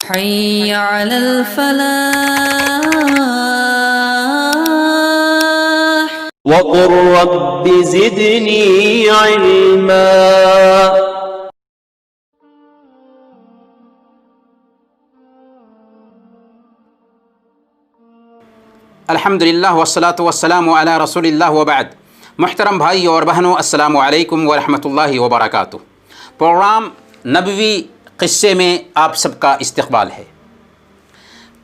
حي على الفلاح. وقل رب زدني علما. الحمدللہ والصلاۃ والسلام علی رسول اللہ وبعد. محترم بھائی اور بہنوں، السلام علیکم ورحمۃ اللہ وبرکاتہ. پروگرام نبوی قصے میں آپ سب کا استقبال ہے.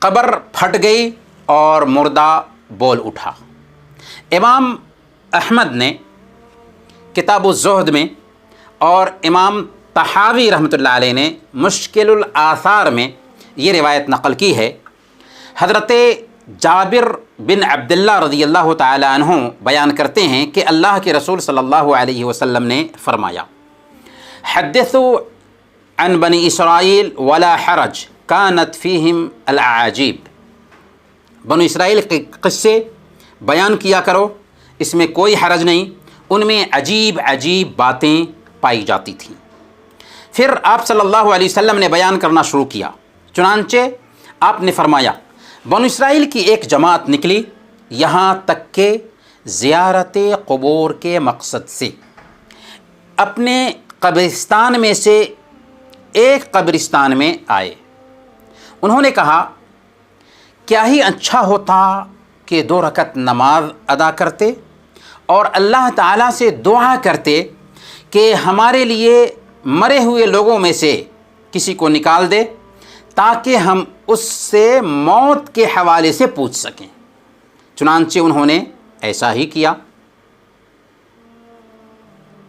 قبر پھٹ گئی اور مردہ بول اٹھا. امام احمد نے کتاب الزہد میں اور امام طحاوی رحمۃ اللہ علیہ نے مشکل الآثار میں یہ روایت نقل کی ہے. حضرت جابر بن عبداللہ رضی اللہ تعالی عنہ بیان کرتے ہیں کہ اللہ کے رسول صلی اللہ علیہ وسلم نے فرمایا: حدثوا عن بنی اسرائیل ولا حرج کانت فیہم العجیب. بنو اسرائیل کے قصے بیان کیا کرو، اس میں کوئی حرج نہیں، ان میں عجیب عجیب باتیں پائی جاتی تھیں. پھر آپ صلی اللہ علیہ وسلم نے بیان کرنا شروع کیا. چنانچہ آپ نے فرمایا: بنو اسرائیل کی ایک جماعت نکلی یہاں تک کہ زیارت قبور کے مقصد سے اپنے قبرستان میں سے ایک قبرستان میں آئے. انہوں نے کہا: کیا ہی اچھا ہوتا کہ 2 رکعت نماز ادا کرتے اور اللہ تعالیٰ سے دعا کرتے کہ ہمارے لیے مرے ہوئے لوگوں میں سے کسی کو نکال دے تاکہ ہم اس سے موت کے حوالے سے پوچھ سکیں. چنانچہ انہوں نے ایسا ہی کیا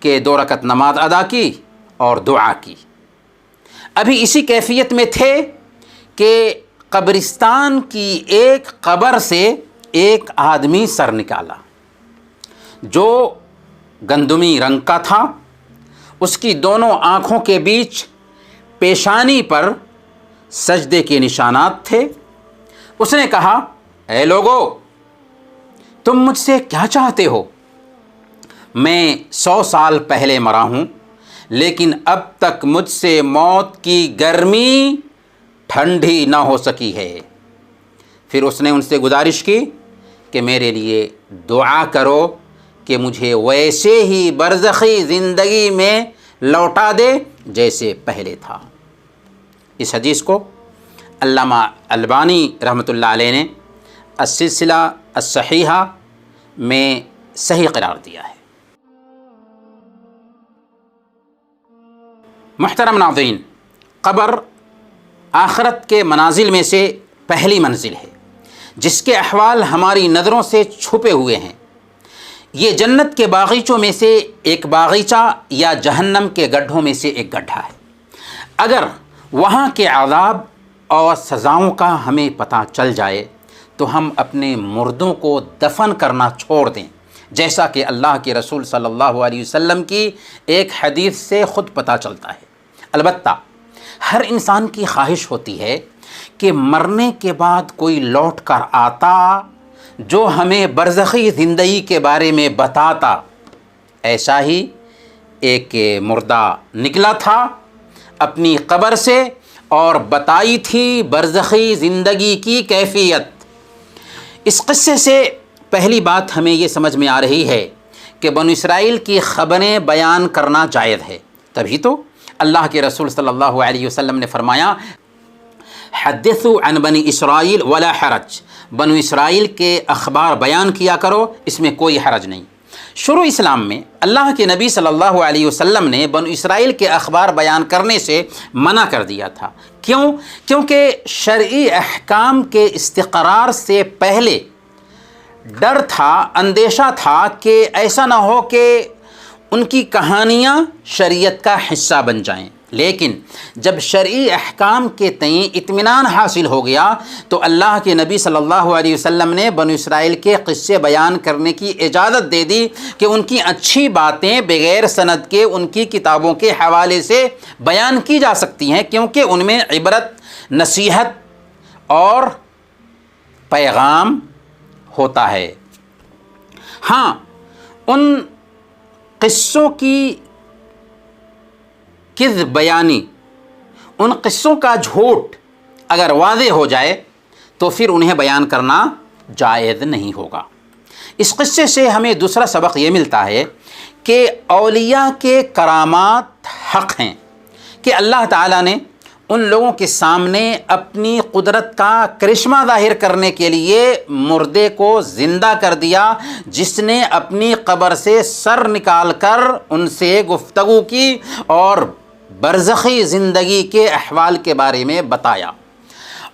کہ 2 رکعت نماز ادا کی اور دعا کی. ابھی اسی کیفیت میں تھے کہ قبرستان کی ایک قبر سے ایک آدمی سر نکالا جو گندمی رنگ کا تھا. اس کی دونوں آنکھوں کے بیچ پیشانی پر سجدے کے نشانات تھے. اس نے کہا: اے لوگو، تم مجھ سے کیا چاہتے ہو؟ میں 100 سال پہلے مرا ہوں، لیکن اب تک مجھ سے موت کی گرمی ٹھنڈی نہ ہو سکی ہے. پھر اس نے ان سے گزارش کی کہ میرے لیے دعا کرو کہ مجھے ویسے ہی برزخی زندگی میں لوٹا دے جیسے پہلے تھا. اس حدیث کو علامہ البانی رحمۃ اللہ علیہ نے السلسلہ الصحیحہ میں صحیح قرار دیا ہے. محترم ناظرین، قبر آخرت کے منازل میں سے پہلی منزل ہے جس کے احوال ہماری نظروں سے چھپے ہوئے ہیں. یہ جنت کے باغیچوں میں سے ایک باغیچہ یا جہنم کے گڈھوں میں سے ایک گڈھا ہے. اگر وہاں کے عذاب اور سزاؤں کا ہمیں پتہ چل جائے تو ہم اپنے مردوں کو دفن کرنا چھوڑ دیں، جیسا کہ اللہ کے رسول صلی اللہ علیہ وسلم کی ایک حدیث سے خود پتہ چلتا ہے. البتہ ہر انسان کی خواہش ہوتی ہے کہ مرنے کے بعد کوئی لوٹ کر آتا جو ہمیں برزخی زندگی کے بارے میں بتاتا. ایسا ہی ایک مردہ نکلا تھا اپنی قبر سے اور بتائی تھی برزخی زندگی کی کیفیت. اس قصے سے پہلی بات ہمیں یہ سمجھ میں آ رہی ہے کہ بنو اسرائیل کی خبریں بیان کرنا جائز ہے. تبھی تو اللہ کے رسول صلی اللہ علیہ وسلم نے فرمایا: حدثوا عن بنی اسرائیل ولا حرج. بنو اسرائیل کے اخبار بیان کیا کرو، اس میں کوئی حرج نہیں. شروع اسلام میں اللہ کے نبی صلی اللہ علیہ وسلم نے بنو اسرائیل کے اخبار بیان کرنے سے منع کر دیا تھا. کیوں؟ کیونکہ شرعی احکام کے استقرار سے پہلے ڈر تھا، اندیشہ تھا کہ ایسا نہ ہو کہ ان کی کہانیاں شریعت کا حصہ بن جائیں. لیکن جب شرعی احکام کے تئیں اطمینان حاصل ہو گیا تو اللہ کے نبی صلی اللہ علیہ وسلم نے بنو اسرائیل کے قصے بیان کرنے کی اجازت دے دی کہ ان کی اچھی باتیں بغیر سند کے ان کی کتابوں کے حوالے سے بیان کی جا سکتی ہیں، کیونکہ ان میں عبرت، نصیحت اور پیغام ہوتا ہے. ہاں، ان قصوں کی کذب بیانی، ان قصوں کا جھوٹ اگر واضح ہو جائے تو پھر انہیں بیان کرنا جائز نہیں ہوگا۔ اس قصے سے ہمیں دوسرا سبق یہ ملتا ہے کہ اولیاء کے کرامات حق ہیں، کہ اللہ تعالیٰ نے ان لوگوں کے سامنے اپنی قدرت کا کرشمہ ظاہر کرنے کے لیے مردے کو زندہ کر دیا، جس نے اپنی قبر سے سر نکال کر ان سے گفتگو کی اور برزخی زندگی کے احوال کے بارے میں بتایا۔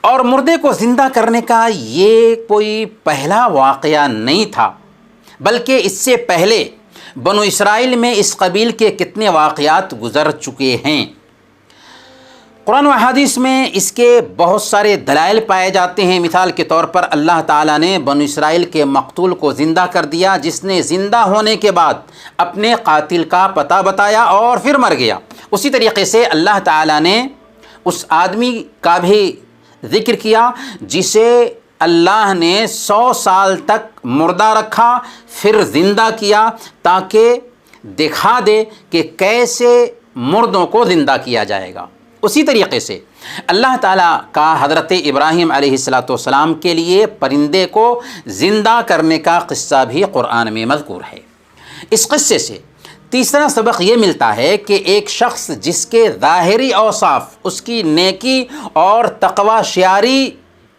اور مردے کو زندہ کرنے کا یہ کوئی پہلا واقعہ نہیں تھا، بلکہ اس سے پہلے بنو اسرائیل میں اس قبیل کے کتنے واقعات گزر چکے ہیں۔ قرآن و احادیث میں اس کے بہت سارے دلائل پائے جاتے ہیں۔ مثال کے طور پر اللہ تعالیٰ نے بنو اسرائیل کے مقتول کو زندہ کر دیا، جس نے زندہ ہونے کے بعد اپنے قاتل کا پتہ بتایا اور پھر مر گیا۔ اسی طریقے سے اللہ تعالیٰ نے اس آدمی کا بھی ذکر کیا جسے اللہ نے 100 سال تک مردہ رکھا پھر زندہ کیا، تاکہ دکھا دے کہ کیسے مردوں کو زندہ کیا جائے گا۔ اسی طریقے سے اللہ تعالیٰ کا حضرت ابراہیم علیہ السلام کے لیے پرندے کو زندہ کرنے کا قصہ بھی قرآن میں مذکور ہے۔ اس قصے سے تیسرا سبق یہ ملتا ہے کہ ایک شخص جس کے ظاہری اوصاف اس کی نیکی اور تقوی شعاری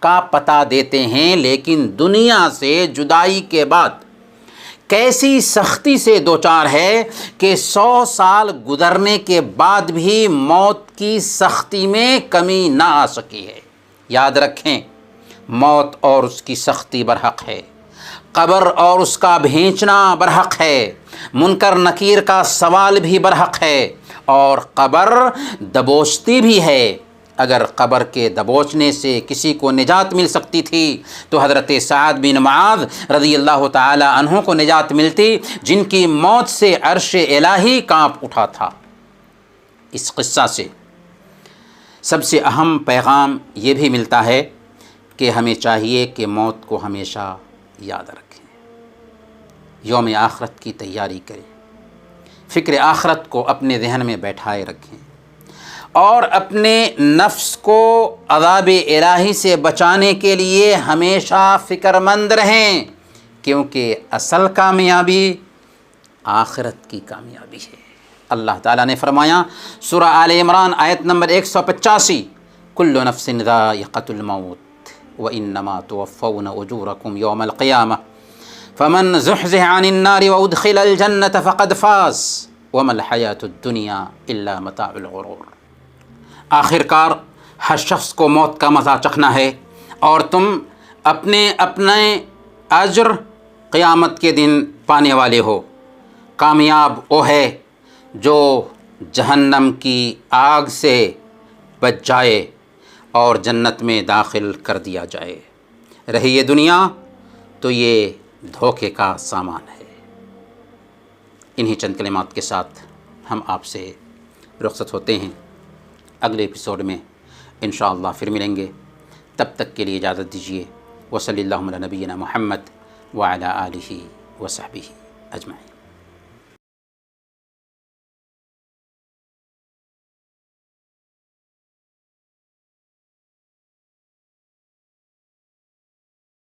کا پتہ دیتے ہیں، لیکن دنیا سے جدائی کے بعد کیسی سختی سے دوچار ہے کہ 100 سال گزرنے کے بعد بھی موت کی سختی میں کمی نہ آ سکی ہے۔ یاد رکھیں، موت اور اس کی سختی برحق ہے، قبر اور اس کا بھینچنا برحق ہے، منکر نکیر کا سوال بھی برحق ہے، اور قبر دبوچتی بھی ہے۔ اگر قبر کے دبوچنے سے کسی کو نجات مل سکتی تھی تو حضرت سعد بن معاذ رضی اللہ تعالی عنہ کو نجات ملتی، جن کی موت سے عرش الہی کانپ اٹھا تھا۔ اس قصہ سے سب سے اہم پیغام یہ بھی ملتا ہے کہ ہمیں چاہیے کہ موت کو ہمیشہ یاد رکھیں، یوم آخرت کی تیاری کریں، فکر آخرت کو اپنے ذہن میں بیٹھائے رکھیں، اور اپنے نفس کو عذاب الہی سے بچانے کے لیے ہمیشہ فکر مند رہیں، کیونکہ اصل کامیابی آخرت کی کامیابی ہے۔ اللہ تعالیٰ نے فرمایا سورہ آل عمران آیت نمبر 185، کل نفس ذائقۃ الموت وانما توفون اجورکم یوم القیامہ فمن زحزح عن النار وادخل الجنۃ فقد فاز وما الحیاۃ الدنیا الا متاع الغرور۔ آخر کار ہر شخص کو موت کا مزہ چکھنا ہے، اور تم اپنے اجر قیامت کے دن پانے والے ہو۔ کامیاب وہ ہے جو جہنم کی آگ سے بچ جائے اور جنت میں داخل کر دیا جائے۔ رہی یہ دنیا تو یہ دھوکے کا سامان ہے۔ انہی چند کلمات کے ساتھ ہم آپ سے رخصت ہوتے ہیں، اگلے ایپیسوڈ میں انشاءاللہ پھر ملیں گے۔ تب تک کے لیے اجازت دیجیے۔ وصلی اللہ علی نبینا محمد وعلی آلہ وصحبہ اجمعین۔